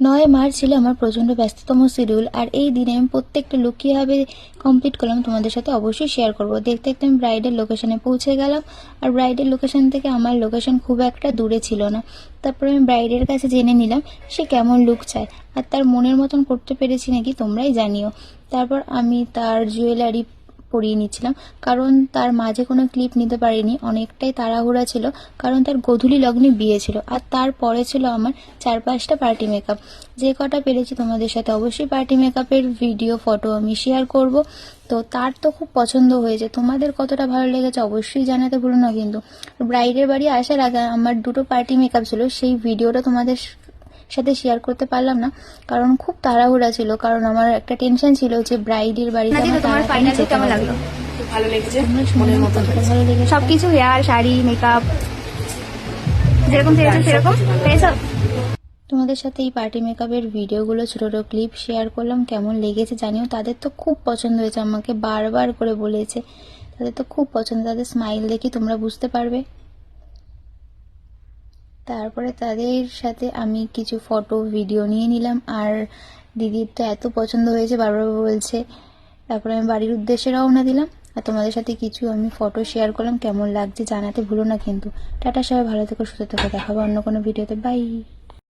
9 March ছিল আমার প্রচণ্ড ব্যস্ততম শিডিউল, আর এই দিনে আমি প্রত্যেকটা লুক কীভাবে কমপ্লিট করলাম তোমাদের সাথে অবশ্যই শেয়ার করব। দেখতে দেখতে আমি ব্রাইডের লোকেশনে পৌঁছে গেলাম, আর ব্রাইডের লোকেশন থেকে আমার লোকেশন খুব একটা দূরে ছিল না। তারপরে আমি ব্রাইডের কাছে জেনে নিলাম সে কেমন লুক চায়, আর তার মনের মতন করতে পেরেছি নাকি তোমরাই জানিও। তারপর আমি তার জুয়েলারি পরিয়ে নিচ্ছিলাম, কারণ তার মাঝে কোনো ক্লিপ নিতে পারিনি, অনেকটাই তাড়াহুড়া ছিল, কারণ তার গোধূলি লগ্নে বিয়ে ছিল, আর তারপরে ছিল আমার 4-5টা পার্টি মেকআপ। যে কটা পেরেছি তোমাদের সাথে অবশ্যই পার্টি মেকআপের ভিডিও ফটো আমি শেয়ার করব। তো তার তো খুব পছন্দ হয়েছে, তোমাদের কতটা ভালো লেগেছে অবশ্যই জানাতে ভুলো না কিন্তু। ব্রাইডের বাড়ি আসার আগে আমার 2টো পার্টি মেকআপ ছিল, সেই ভিডিওটা তোমাদের সাথে শেয়ার করতে পারলাম না, কারণ খুব তাড়াহুড়া ছিল, কারণ আমার একটা টেনশন ছিল যে ব্রাইডের বাড়িতে তোমার ফাইনাল লুক কেমন লাগলো? ভালো লেগেছে, মনের মতো ভালো লেগেছে সবকিছু, হেয়ার, শাড়ি, মেকআপ যেরকম চেয়েছো সেরকম পেয়েছো? তোমাদের সাথে এই পার্টি মেকআপের ভিডিওগুলো ছোট ছোট ক্লিপ শেয়ার করলাম, কেমন লেগেছে জানিও। তাদের তো খুব পছন্দ হয়েছে, আমাকে বারবার করে বলেছে তাদের তো খুব পছন্দ, তাদের স্মাইল দেখি তোমরা বুঝতে পারবে। তারপরে তাদের সাথে আমি কিছু ফটো ভিডিও নিয়ে নিলাম, আর দিদির তো এত পছন্দ হয়েছে বারবার বলছে। তারপরে আমি বাড়ির উদ্দেশ্যে রওনা দিলাম, আর তোমাদের সাথে কিছু আমি ফটো শেয়ার করলাম, কেমন লাগছে জানাতে ভুলো না কিন্তু। টাটা, সবাই ভালো থেকো, সুস্থ থেকো, দেখাবো অন্য কোনো ভিডিওতে, বাই।